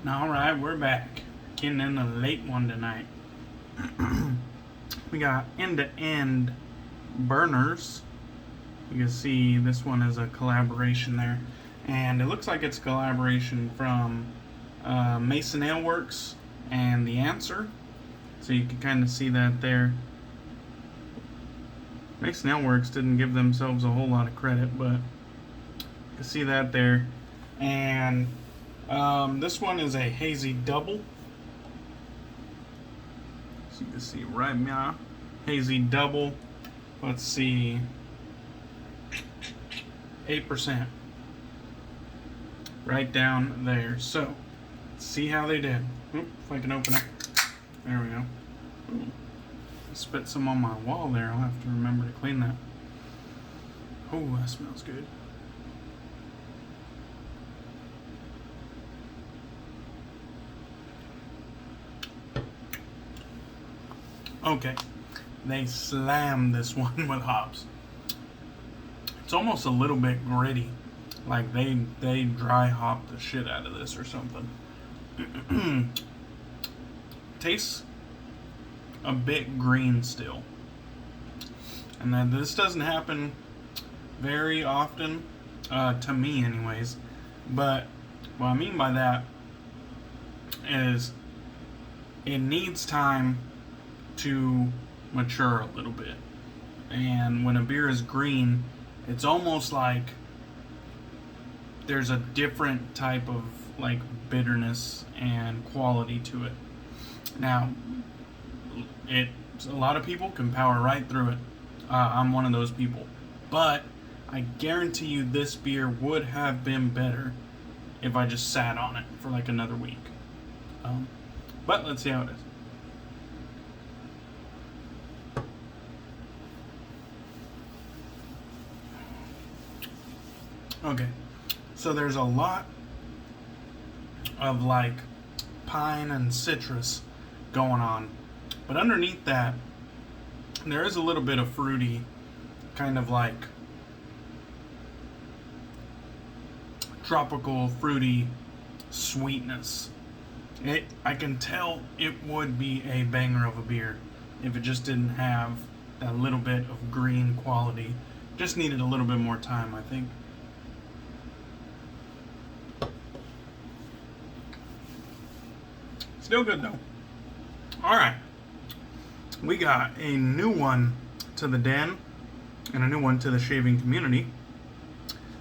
Alright, we're back. Getting in a late one tonight. We got end-to-end burners. You can see this one is a collaboration there. And it looks like it's a collaboration from Mason Works and The Answer. So you can kind of see that there. Mason Works didn't give themselves a whole lot of credit, but you can see that there. And this one is a Hazy double. So you can see right now, Hazy double. Let's see, 8%. Right down there. So, let's see how they did. Oop, if I can open it. There we go. Ooh. I spit some on my wall there. I'll have to remember to clean that. Oh, that smells good. Okay, they slammed this one with hops. It's almost a little bit gritty, like they dry hop the shit out of this or something. Tastes a bit green still, and then this doesn't happen very often, to me anyways. But what I mean by that is it needs time to mature a little bit. And when a beer is green, it's almost like there's a different type of like bitterness and quality to it. Now, a lot of people can power right through it. I'm one of those people. But I guarantee you this beer would have been better if I just sat on it for like another week. But let's see how it is. Okay, so there's a lot of like pine and citrus going on, but underneath that there is a little bit of fruity, kind of like tropical fruity sweetness. I can tell it would be a banger of a beer if it just didn't have that little bit of green quality. Just needed a little bit more time, I think. Still good though. Alright. We got a new one to the den and a new one to the shaving community.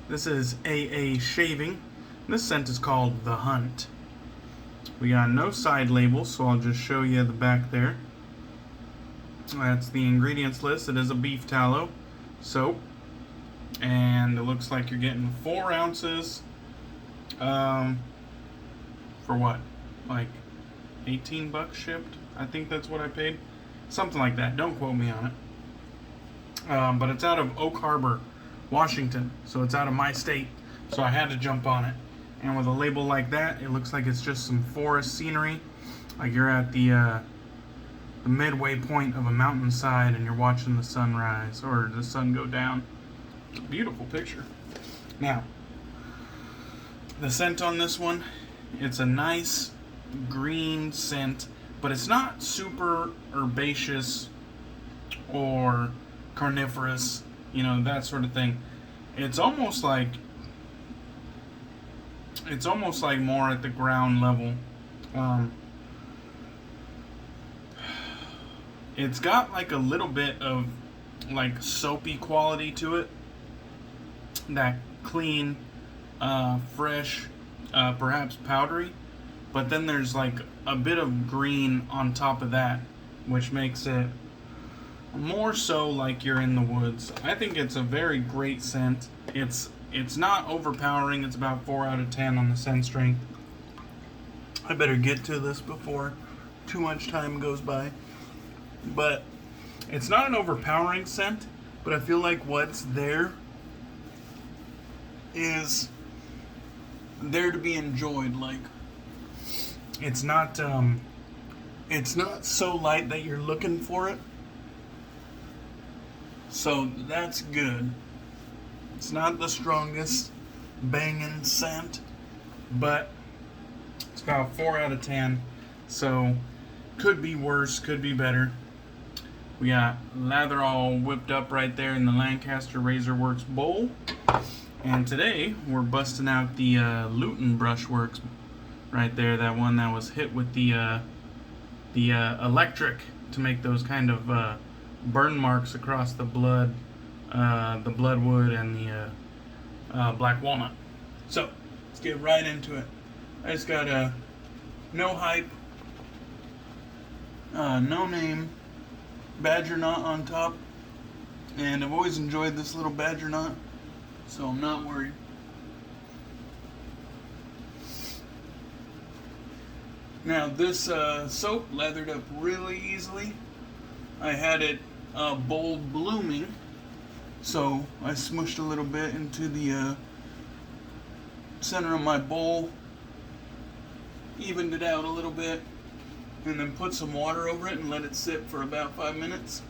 This is AA Shaving. This scent is called The Hunt. We got no side labels, so I'll just show you the back there. That's the ingredients list. It is a beef tallow soap. And it looks like you're getting 4 ounces. For what? Like $18 shipped? I think that's what I paid. Something like that. Don't quote me on it. But it's out of Oak Harbor, Washington. So it's out of my state. So I had to jump on it. And with a label like that, it looks like it's just some forest scenery. Like you're at the midway point of a mountainside and you're watching the sunrise or the sun go down. It's a beautiful picture. Now, the scent on this one, it's a nice green scent, but it's not super herbaceous or carnivorous, that sort of thing. It's almost like more at the ground level. It's got like a little bit of like soapy quality to it, that clean, fresh, perhaps powdery. But then there's like a bit of green on top of that, which makes it more so like you're in the woods. I think it's a very great scent. It's not overpowering. It's about 4 out of 10 on the scent strength. I better get to this before too much time goes by. But it's not an overpowering scent, but I feel like what's there is there to be enjoyed. Like, it's not so light that you're looking for it. So that's good. It's not the strongest banging scent, but it's got a 4 out of 10. So, could be worse, could be better. We got lather all whipped up right there in the Lancaster Razorworks bowl. And today, we're busting out the Lutin Brushworks right there. That one that was hit with the electric to make those kind of burn marks across the bloodwood and the black walnut. So, let's get right into it. I just got a no hype, no name badger knot on top, and I've always enjoyed this little badger knot, so I'm not worried. Now this soap lathered up really easily. I had it bold blooming, so I smushed a little bit into the center of my bowl, evened it out a little bit, and then put some water over it and let it sit for about 5 minutes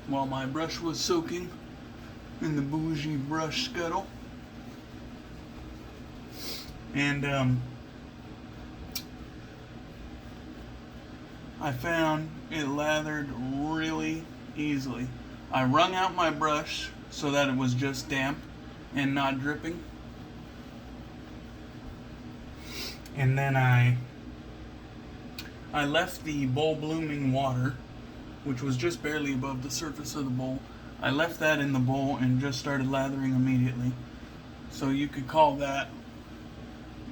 while my brush was soaking in the bougie brush scuttle. And I found it lathered really easily. I wrung out my brush so that it was just damp and not dripping. And then I left the bowl blooming water, which was just barely above the surface of the bowl. I left that in the bowl and just started lathering immediately. So you could call that,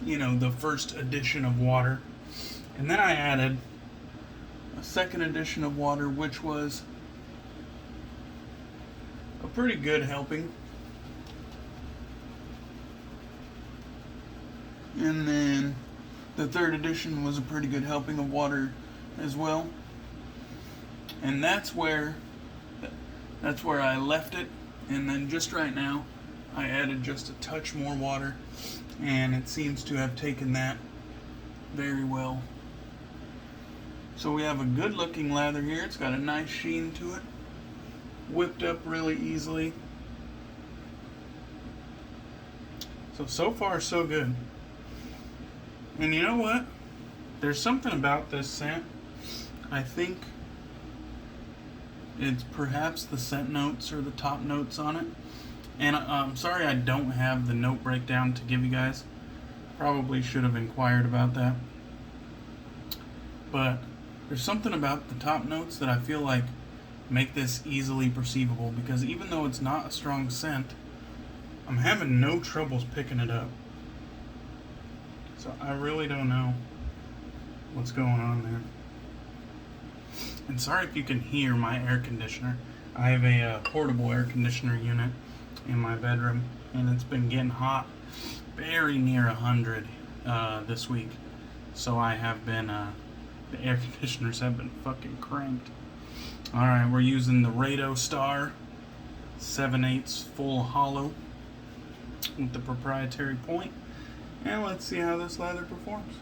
you know, the first addition of water. And then I added a second addition of water, which was a pretty good helping. And then the third addition was a pretty good helping of water as well. And that's where I left it. And then just right now, I added just a touch more water, and it seems to have taken that very well. So we have a good looking lather here. It's got a nice sheen to it. Whipped up really easily. So far so good. And you know what? There's something about this scent. I think it's perhaps the scent notes or the top notes on it. And I'm sorry I don't have the note breakdown to give you guys. Probably should have inquired about that. But there's something about the top notes that I feel like make this easily perceivable, because even though it's not a strong scent, I'm having no troubles picking it up. So I really don't know what's going on there. And sorry if you can hear my air conditioner. I have a portable air conditioner unit in my bedroom, and it's been getting hot, very near 100 this week. So I have been, the air conditioners have been fucking cranked. Alright, we're using the Raido Star 7/8 full hollow with the proprietary point. And let's see how this lather performs.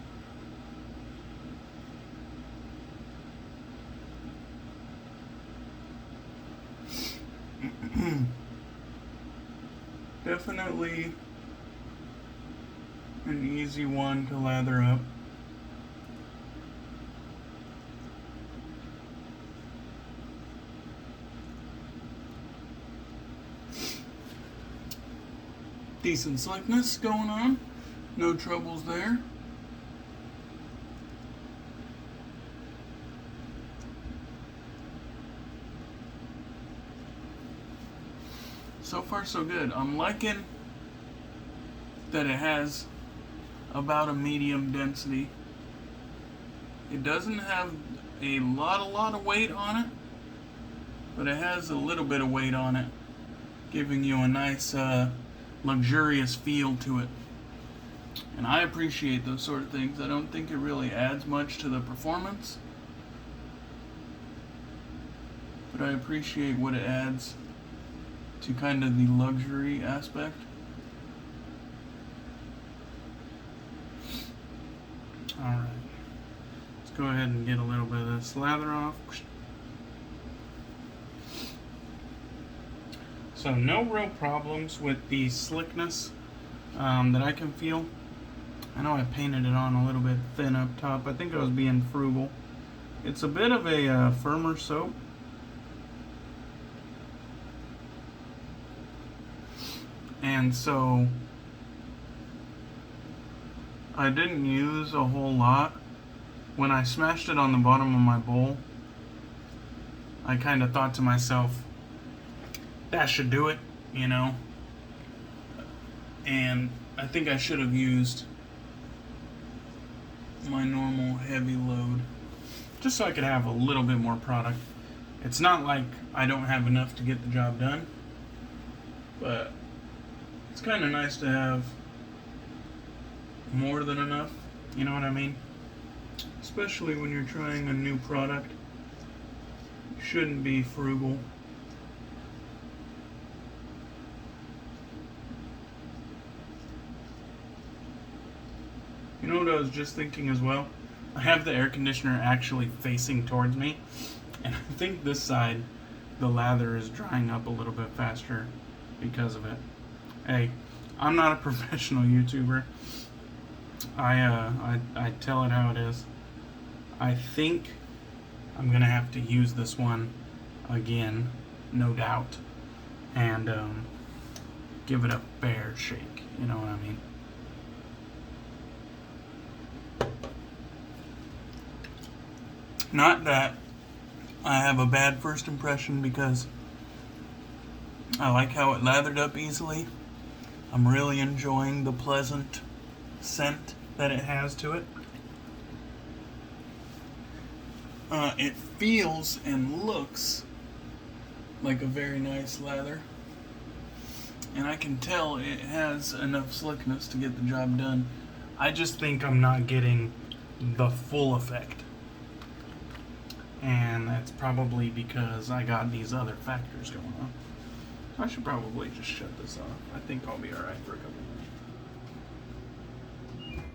Definitely an easy one to lather up. Decent slickness going on. No troubles there. So far so good. I'm liking that it has about a medium density. It doesn't have a lot of weight on it, but it has a little bit of weight on it, giving you a nice luxurious feel to it. And I appreciate those sort of things. I don't think it really adds much to the performance, but I appreciate what it adds to kind of the luxury aspect. Alright, let's go ahead and get a little bit of this lather off. So no real problems with the slickness that I can feel. I know I painted it on a little bit thin up top. I think I was being frugal. It's a bit of a firmer soap. And so I didn't use a whole lot. When I smashed it on the bottom of my bowl, I kind of thought to myself, that should do it, you know? And I think I should have used my normal heavy load, just so I could have a little bit more product. It's not like I don't have enough to get the job done, but it's kind of nice to have more than enough, you know what I mean? Especially when you're trying a new product. You shouldn't be frugal. You know what I was just thinking as well? I have the air conditioner actually facing towards me, and I think this side, the lather is drying up a little bit faster because of it. Hey, I'm not a professional YouTuber. I tell it how it is. I think I'm gonna have to use this one again, no doubt, and give it a fair shake. You know what I mean? Not that I have a bad first impression, because I like how it lathered up easily. I'm really enjoying the pleasant scent that it has to it. It feels and looks like a very nice lather, and I can tell it has enough slickness to get the job done. I just think I'm not getting the full effect, and that's probably because I got these other factors going on. I should probably just shut this off. I think I'll be alright for a couple minutes.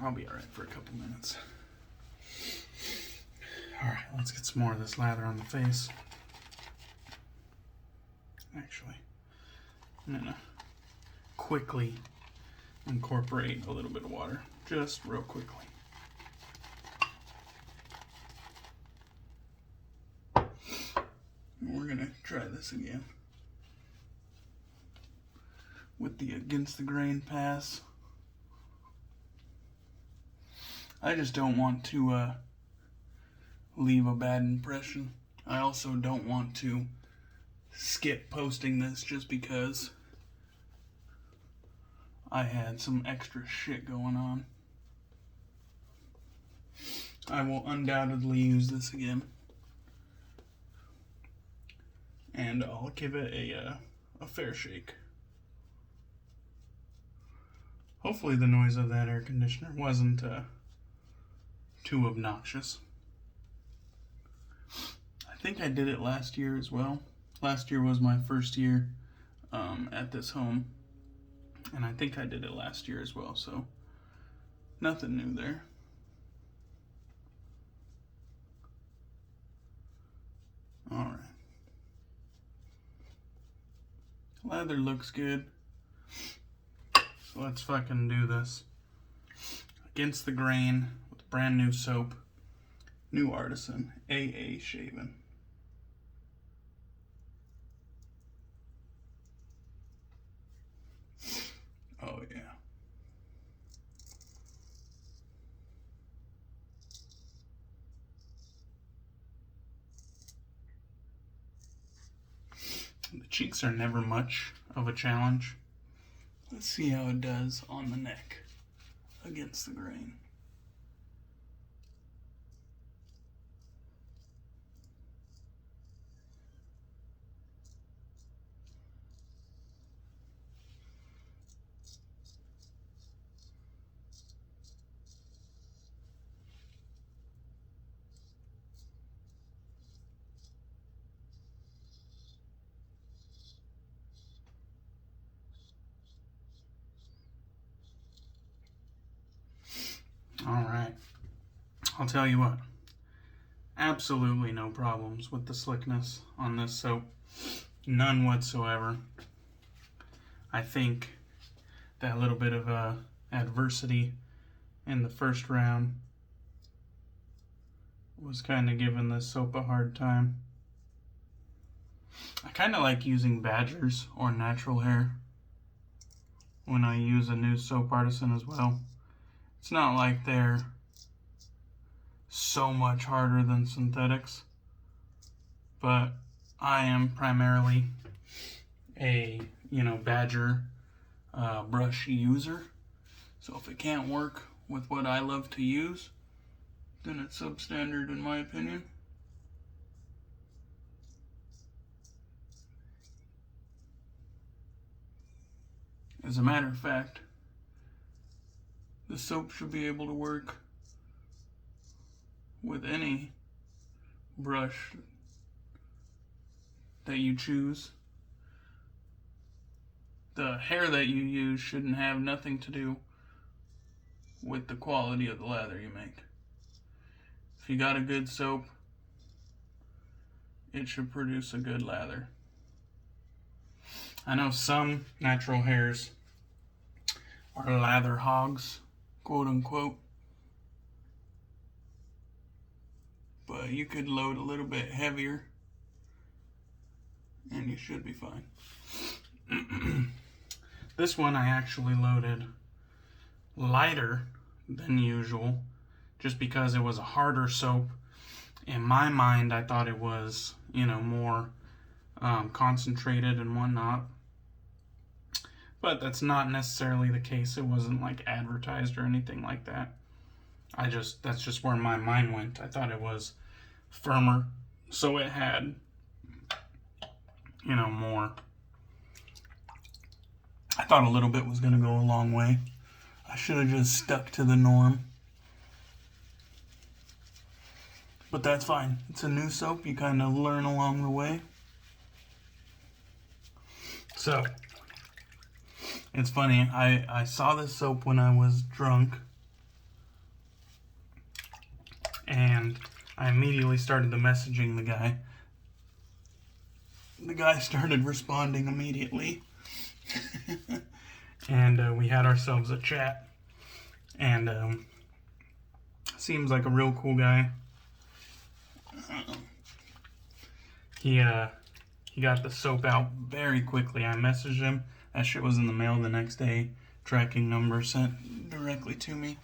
I'll be alright for a couple minutes. Alright, let's get some more of this lather on the face. Actually, I'm gonna quickly incorporate a little bit of water, just real quickly. And we're gonna try this again with the against the grain pass. I just don't want to leave a bad impression. I also don't want to skip posting this just because I had some extra shit going on. I will undoubtedly use this again, and I'll give it a fair shake. Hopefully the noise of that air conditioner wasn't too obnoxious. I think I did it last year as well. Last year was my first year at this home, and I think I did it last year as well, so nothing new there. Alright. Lather looks good. So let's fucking do this. Against the grain with brand new soap. New Artisan AA Shaving. Oh yeah. The cheeks are never much of a challenge. Let's see how it does on the neck against the grain. Alright, I'll tell you what, absolutely no problems with the slickness on this soap, none whatsoever. I think that little bit of adversity in the first round was kind of giving this soap a hard time. I kind of like using badgers or natural hair when I use a new soap artisan as well. It's not like they're so much harder than synthetics, but I am primarily a badger brush user. So if it can't work with what I love to use, then it's substandard in my opinion. As a matter of fact, the soap should be able to work with any brush that you choose. The hair that you use shouldn't have nothing to do with the quality of the lather you make. If you got a good soap, it should produce a good lather. I know some natural hairs are lather hogs, quote unquote, but you could load a little bit heavier and you should be fine. This one I actually loaded lighter than usual just because it was a harder soap. In my mind, I thought it was, more concentrated and whatnot. But that's not necessarily the case. It wasn't like advertised or anything like that. That's just where my mind went. I thought it was firmer, so it had, more. I thought a little bit was going to go a long way. I should have just stuck to the norm. But that's fine. It's a new soap. You kind of learn along the way. So, it's funny. I saw this soap when I was drunk. And I immediately started messaging the guy. The guy started responding immediately. And we had ourselves a chat. And seems like a real cool guy. He got the soap out very quickly. I messaged him. That shit was in the mail the next day. Tracking number sent directly to me.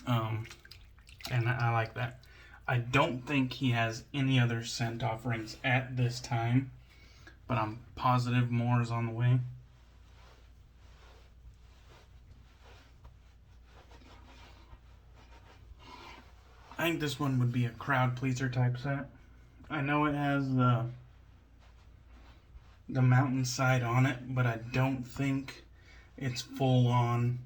And I like that. I don't think he has any other scent offerings at this time, but I'm positive more is on the way. I think this one would be a crowd pleaser type scent. I know it has the mountainside on it, but I don't think it's full on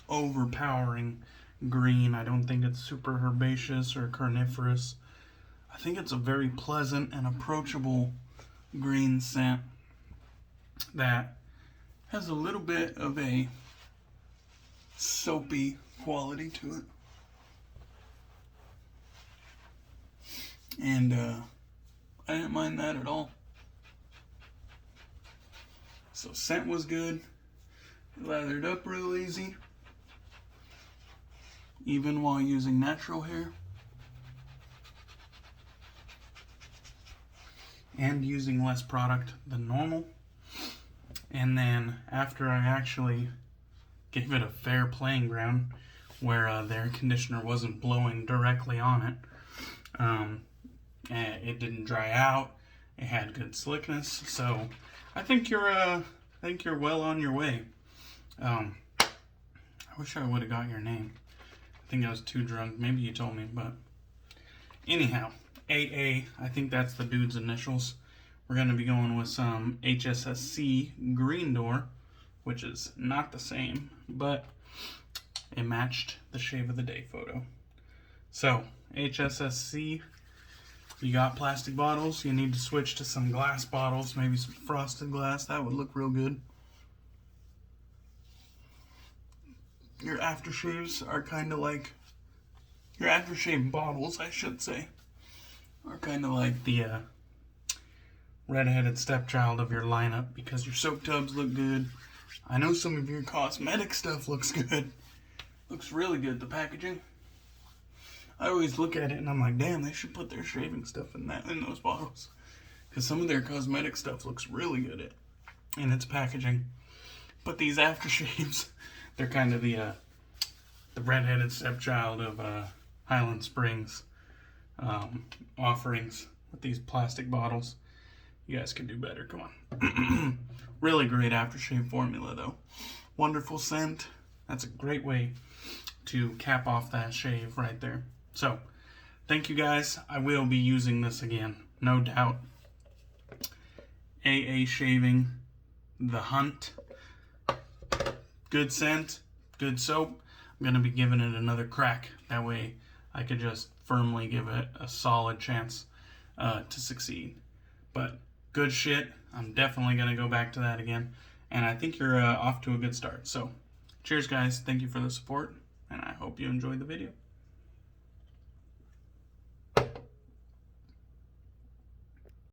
overpowering green. I don't think it's super herbaceous or carnivorous. I think it's a very pleasant and approachable green scent that has a little bit of a soapy quality to it. And I didn't mind that at all. So scent was good. Lathered up real easy. Even while using natural hair. And using less product than normal. And then after I actually gave it a fair playing ground where the air conditioner wasn't blowing directly on it, it didn't dry out. It had good slickness. So I think you're well on your way. I wish I would have got your name. I think I was too drunk. Maybe you told me, but anyhow, AA, I think that's the dude's initials. We're going to be going with some HSSC green door, which is not the same, but it matched the shave of the day photo. So, HSSC, you got plastic bottles. You need to switch to some glass bottles, maybe some frosted glass. That would look real good. Your aftershaves are kind of like, your aftershave bottles, I should say, are kind of like the redheaded stepchild of your lineup because your soap tubs look good, I know some of your cosmetic stuff looks good. Looks really good, the packaging. I always look at it and I'm like, damn, they should put their shaving stuff in those bottles. Because some of their cosmetic stuff looks really good in its packaging. But these aftershaves, they're kind of the redheaded stepchild of Highland Springs offerings with these plastic bottles. You guys can do better, come on. Really great aftershave formula though. Wonderful scent. That's a great way to cap off that shave right there. So, thank you guys. I will be using this again, no doubt. AA Shaving, The Hunt. Good scent, good soap. I'm going to be giving it another crack. That way I could just firmly give it a solid chance to succeed. But good shit. I'm definitely going to go back to that again. And I think you're off to a good start. So, cheers guys. Thank you for the support. And I hope you enjoyed the video.